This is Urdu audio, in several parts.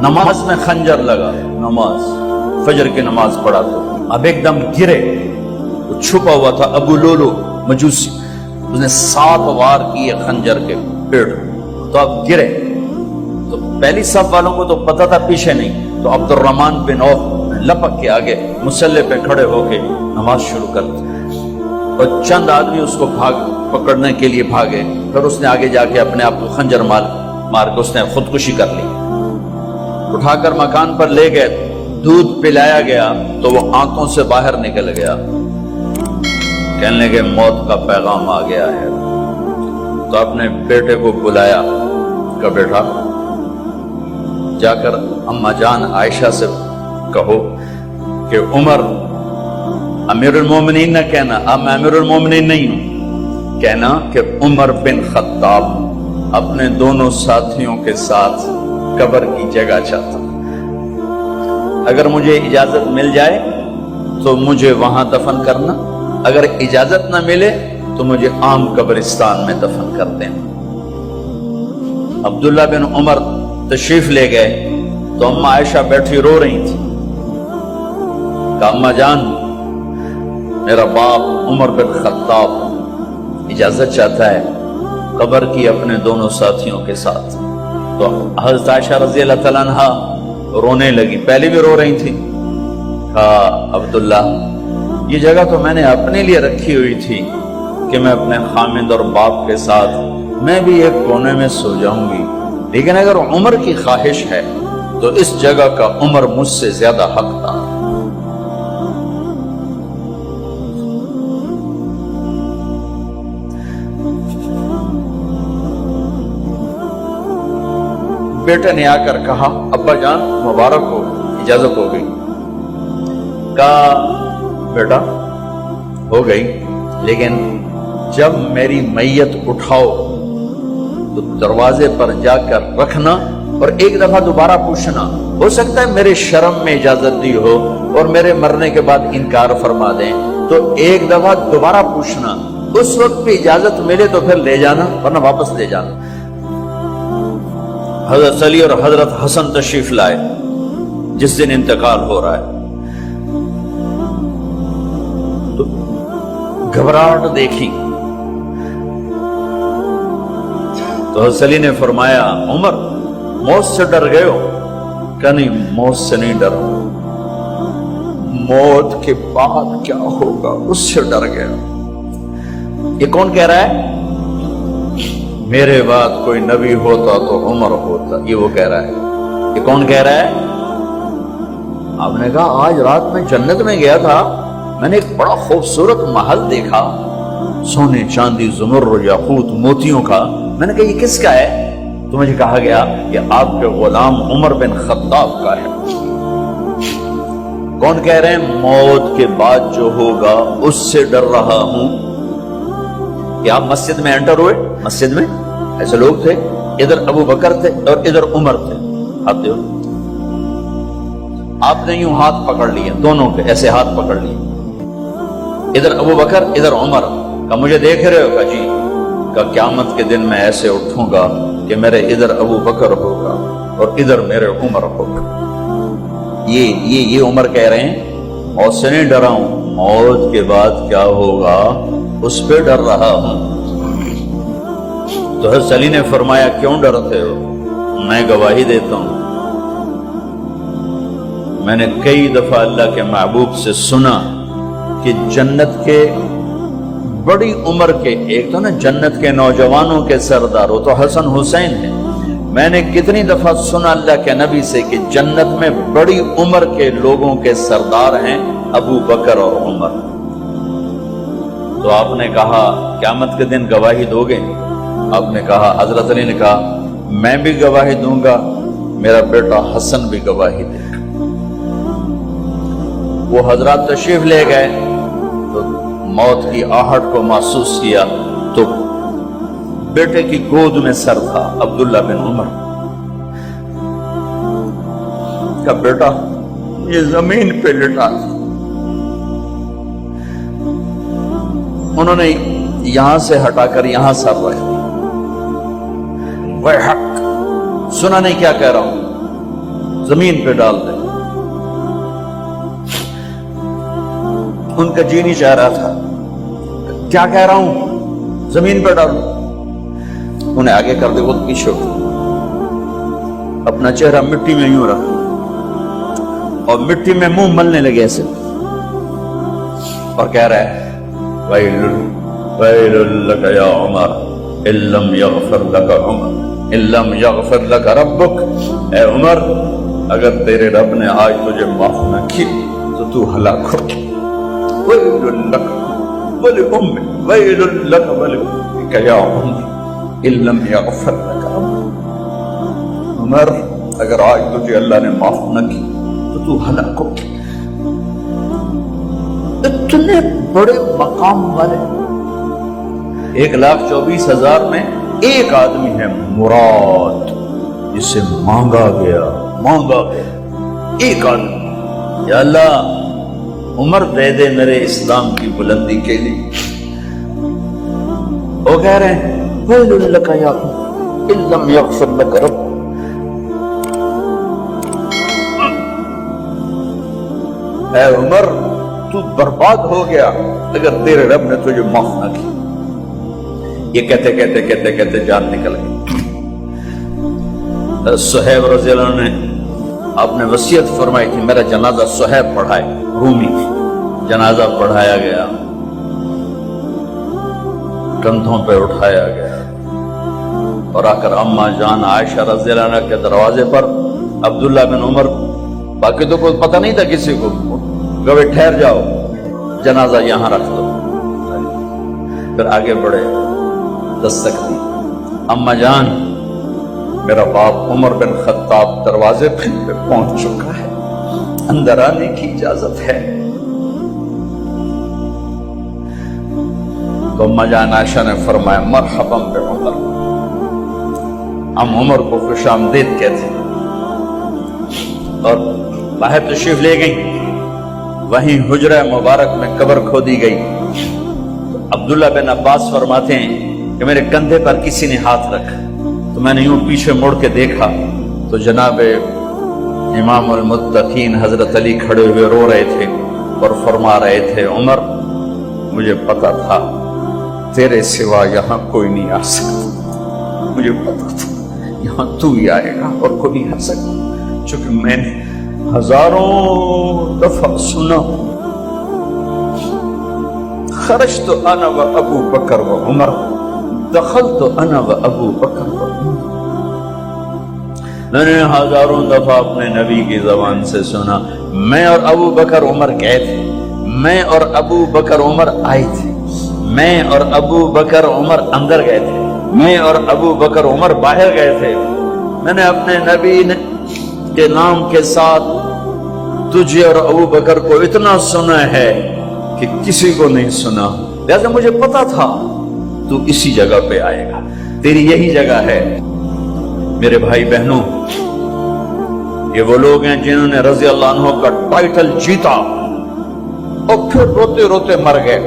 نماز میں خنجر لگا، نماز فجر کی نماز پڑھا تو اب ایک دم گرے، وہ چھپا ہوا تھا ابو لولو مجوسی، اس نے 7 وار کیے خنجر کے پیڑ، تو اب گرے تو پہلی صف والوں کو تو پتہ تھا پیچھے نہیں، تو عبد الرحمن بن عوف لپک کے آگے مصلی پہ کھڑے ہو کے نماز شروع کر دی، اور چند آدمی اس کو پکڑنے کے لیے بھاگے، پھر اس نے آگے جا کے اپنے آپ کو خنجر مار کے اس نے خودکشی کر لی، اٹھا کر مکان پر لے گئے، دودھ پلایا گیا تو وہ آنتوں سے باہر نکل گیا، کہنے لگے موت کا پیغام آ گیا ہے، تو اپنے بیٹے کو بلایا کہ بیٹا جا کر اماں جان عائشہ سے کہو کہ عمر امیر المومنین نہ کہنا، اب میں امیر المومنین نہیں ہوں، کہنا کہ عمر بن خطاب اپنے دونوں ساتھیوں کے ساتھ قبر کی جگہ چاہتا، اگر مجھے اجازت مل جائے تو مجھے وہاں دفن کرنا، اگر اجازت نہ ملے تو مجھے عام قبرستان میں دفن کر دیں۔ عبداللہ بن عمر تشریف لے گئے تو اماں عائشہ بیٹھی رو رہی تھی، کہا اماں جان میرا باپ عمر بن خطاب اجازت چاہتا ہے قبر کی اپنے دونوں ساتھیوں کے ساتھ، تو حضرت عائشہ رضی اللہ تعالیٰ عنہا رونے لگی، پہلے بھی رو رہی تھی، کہا عبداللہ یہ جگہ تو میں نے اپنے لیے رکھی ہوئی تھی کہ میں اپنے خامد اور باپ کے ساتھ میں بھی ایک کونے میں سو جاؤں گی، لیکن اگر عمر کی خواہش ہے تو اس جگہ کا عمر مجھ سے زیادہ حقدار۔ بیٹے نے آ کر کہا ابا جان مبارک ہو، اجازت ہو گئی، کہا بیٹا ہو گئی، لیکن جب میری میت اٹھاؤ تو دروازے پر جا کر رکھنا اور ایک دفعہ دوبارہ پوچھنا، ہو سکتا ہے میرے شرم میں اجازت دی ہو اور میرے مرنے کے بعد انکار فرما دیں، تو ایک دفعہ دوبارہ پوچھنا، اس وقت بھی اجازت ملے تو پھر لے جانا ورنہ واپس لے جانا۔ حضرت علی اور حضرت حسن تشریف لائے جس دن انتقال ہو رہا ہے، تو گھبراہٹ دیکھی تو حضرت علی نے فرمایا عمر موت سے ڈر گئے ہو؟ کہ نہیں موت سے نہیں ڈر، موت کے بعد کیا ہوگا اس سے ڈر گیا۔ یہ کون کہہ رہا ہے؟ میرے بعد کوئی نبی ہوتا تو عمر ہوتا، یہ وہ کہہ رہا ہے۔ یہ کون کہہ رہا ہے؟ آپ نے کہا آج رات میں جنت میں گیا تھا، میں نے ایک بڑا خوبصورت محل دیکھا، سونے چاندی زمرد یاقوت موتیوں کا، میں نے کہا یہ کس کا ہے؟ تو مجھے کہا گیا یہ آپ کے غلام عمر بن خطاب کا ہے۔ کون کہہ رہے ہیں؟ موت کے بعد جو ہوگا اس سے ڈر رہا ہوں۔ کہ آپ مسجد میں انٹر ہوئے، مسجد میں ایسے لوگ تھے، ادھر ابو بکر تھے اور ادھر عمر تھے، ہاتھ دیو، آپ نے یوں ہاتھ پکڑ لیے، دونوں کے ایسے ہاتھ پکڑ لیے، ادھر ابو بکر ادھر عمر، کہ مجھے دیکھ رہے ہو؟ کہ جی، کہ قیامت کے دن میں ایسے اٹھوں گا کہ میرے ادھر ابو بکر ہوگا اور ادھر میرے عمر ہوگا۔ یہ عمر کہہ رہے ہیں موت سے نہیں ڈرا ہوں، موت کے بعد کیا ہوگا اس پہ ڈر رہا ہوں۔ تو حضرت علی نے فرمایا کیوں ڈرتے ہو؟ میں گواہی دیتا ہوں، میں نے کئی دفعہ اللہ کے محبوب سے سنا کہ جنت کے بڑی عمر کے، ایک تو نا جنت کے نوجوانوں کے سردار وہ تو حسن حسین ہیں، میں نے کتنی دفعہ سنا اللہ کے نبی سے کہ جنت میں بڑی عمر کے لوگوں کے سردار ہیں ابو بکر اور عمر۔ تو آپ نے کہا قیامت کے دن گواہی دو گے؟ آپ نے کہا، حضرت علی نے کہا میں بھی گواہی دوں گا، میرا بیٹا حسن بھی گواہی دے گا۔ وہ حضرات تشریف لے گئے تو موت کی آہٹ کو محسوس کیا تو بیٹے کی گود میں سر تھا عبداللہ بن عمر کا، بیٹا یہ زمین پہ لٹا تھا۔ انہوں نے یہاں سے ہٹا کر یہاں سر رکھ دیا۔ وہ حق سنا نہیں کیا کہہ رہا ہوں، زمین پہ ڈال دیں. ان کا جی نہیں چاہ رہا تھا. کیا کہہ رہا ہوں؟ زمین پہ ڈالو. انہیں آگے کر دے، وہ پیچھے اٹھ، اپنا چہرہ مٹی میں یوں رکھ اور مٹی میں منہ ملنے لگے ایسے، اور کہہ رہا ہے ویل لک یا عمر ان لم یغفر لک عمر ان لم یغفر لک ربک. اے عمر، اگر تیرے رب نے آج تجھے معاف نہ کی تو تو ہلاک ہو. ویل لک ولأمک ویل لک ولأمک یا عمر ان لم یغفر لک ربک. عمر، اگر آج تجھے اللہ نے معاف نہ کی تو ہلاک ہو. اتنے بڑے مقام والے 1,24,000 میں ایک آدمی ہے مراد، جسے مانگا گیا ایک آدمی. یا اللہ، عمر دے دے میرے اسلام کی بلندی کے لیے. وہ کہہ رہے ہیں ویل لک یا عمر ان لم یغفر لک رب. اے عمر، تو برباد ہو گیا اگر تیرے رب نے تجھے معاف نہ کی. یہ کہتے کہتے کہتے کہتے جان نکل گئی. صہیب رضی اللہ عنہ نے آپ نے وصیت فرمائی تھی میرا جنازہ صہیب پڑھائے. رومی جنازہ پڑھایا گیا، کندھوں پہ اٹھایا گیا، اور آ کر اما جان عائشہ رضی اللہ عنہ کے دروازے پر عبداللہ بن عمر، باقی تو کوئی پتہ نہیں تھا کسی کو، گوے ٹھہر جاؤ، جنازہ یہاں رکھ دو. پھر آگے بڑھے، دستک دی، اما جان میرا باپ عمر بن خطاب دروازے پہ پہنچ چکا ہے، اندر آنے کی اجازت ہے. تو اما جان عائشہ نے فرمایا مرحبا بعمر. ہم عمر کو خوش آمدید کہتے اور باہر تشریف لے گئی. وہیں حجرہ مبارک میں قبر کھودی گئی. عبداللہ بن عباس فرماتے ہیں کہ میرے کندھے پر کسی نے ہاتھ رکھا تو میں نے یوں پیچھے مڑ کے دیکھا تو جناب امام المتقین حضرت علی کھڑے ہوئے رو رہے تھے اور فرما رہے تھے عمر، مجھے پتا تھا تیرے سوا یہاں کوئی نہیں آ سکتا، مجھے پتا تھا یہاں تو ہی آئے گا اور کوئی نہیں آ سکتا، چونکہ میں نے ہزاروں دفعہ سنا خرجت انا و ابو بکر و عمر دخلت انا و ابو بکر و عمر. میں نے ہزاروں دفعہ اپنے نبی کی زبان سے سنا میں اور ابو بکر عمر گئے تھے، میں اور ابو بکر عمر آئے تھے، میں اور ابو بکر عمر اندر گئے تھے، میں اور ابو بکر عمر باہر گئے تھے. میں نے اپنے نبی کے نام کے ساتھ تجھے اور ابو بکر کو اتنا سنا ہے کہ کسی کو نہیں سنا، لہذا مجھے پتا تھا تو اسی جگہ پہ آئے گا، تیری یہی جگہ ہے. میرے بھائی بہنوں، یہ وہ لوگ ہیں جنہوں نے رضی اللہ عنہ کا ٹائٹل جیتا اور پھر روتے روتے مر گئے.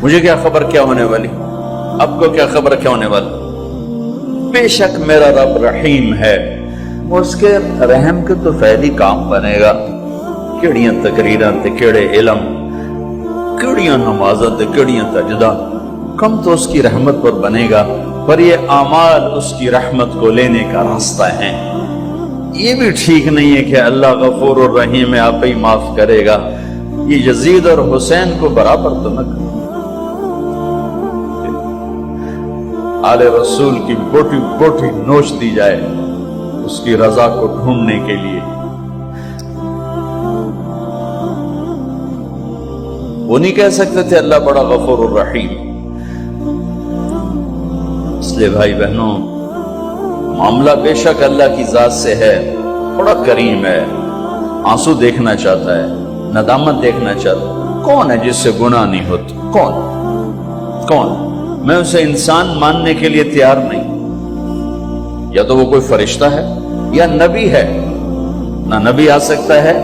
مجھے کیا خبر کیا ہونے والی، اب کو کیا خبر کیا ہونے والی. بے شک میرا رب رحیم ہے، اس کے رحم کے تو فعلی کام بنے گا. کیڑیاں تقریراں تے کیڑے علم، کیڑیاں نمازاں تے کیڑیاں سجدہ، کم تو اس کی رحمت پر بنے گا، پر یہ اعمال اس کی رحمت کو لینے کا راستہ ہے. یہ بھی ٹھیک نہیں ہے کہ اللہ غفور الرحیم ہے آپ ہی معاف کرے گا. یہ یزید اور حسین کو برابر تو نہ کرے. آل رسول کی بوٹی بوٹی نوچ دی جائے اس کی رضا کو ڈھونڈنے کے لیے. وہ نہیں کہہ سکتے تھے اللہ بڑا غفور الرحیم. اس لیے بھائی بہنوں، معاملہ بے شک اللہ کی ذات سے ہے، بڑا کریم ہے، آنسو دیکھنا چاہتا ہے، ندامت دیکھنا چاہتا ہے. کون ہے جس سے گناہ نہیں ہوتا؟ کون؟ میں اسے انسان ماننے کے لیے تیار نہیں. یا تو وہ کوئی فرشتہ ہے یا نبی ہے. نہ نبی آ سکتا ہے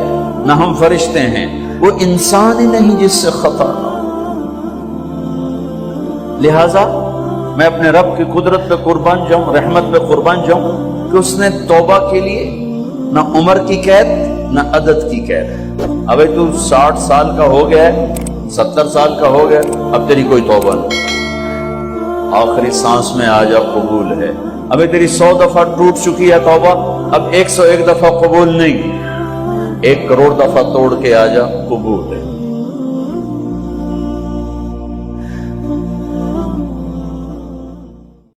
نہ ہم فرشتے ہیں. وہ انسان ہی نہیں جس سے خطا نہ ہو. لہذا میں اپنے رب کی قدرت پہ قربان جاؤں، رحمت پہ قربان جاؤں کہ اس نے توبہ کے لیے نہ عمر کی قید نہ عدد کی قید. ابھی تو 60 سال کا ہو گیا ہے، 70 سال کا ہو گیا، اب تیری کوئی توبہ نہیں، آخری سانس میں آ جا قبول ہے. ابھی تیری 100 دفعہ ٹوٹ چکی ہے توبہ، اب 101 دفعہ قبول نہیں، 1 کروڑ دفعہ توڑ کے آ جا قبول ہے.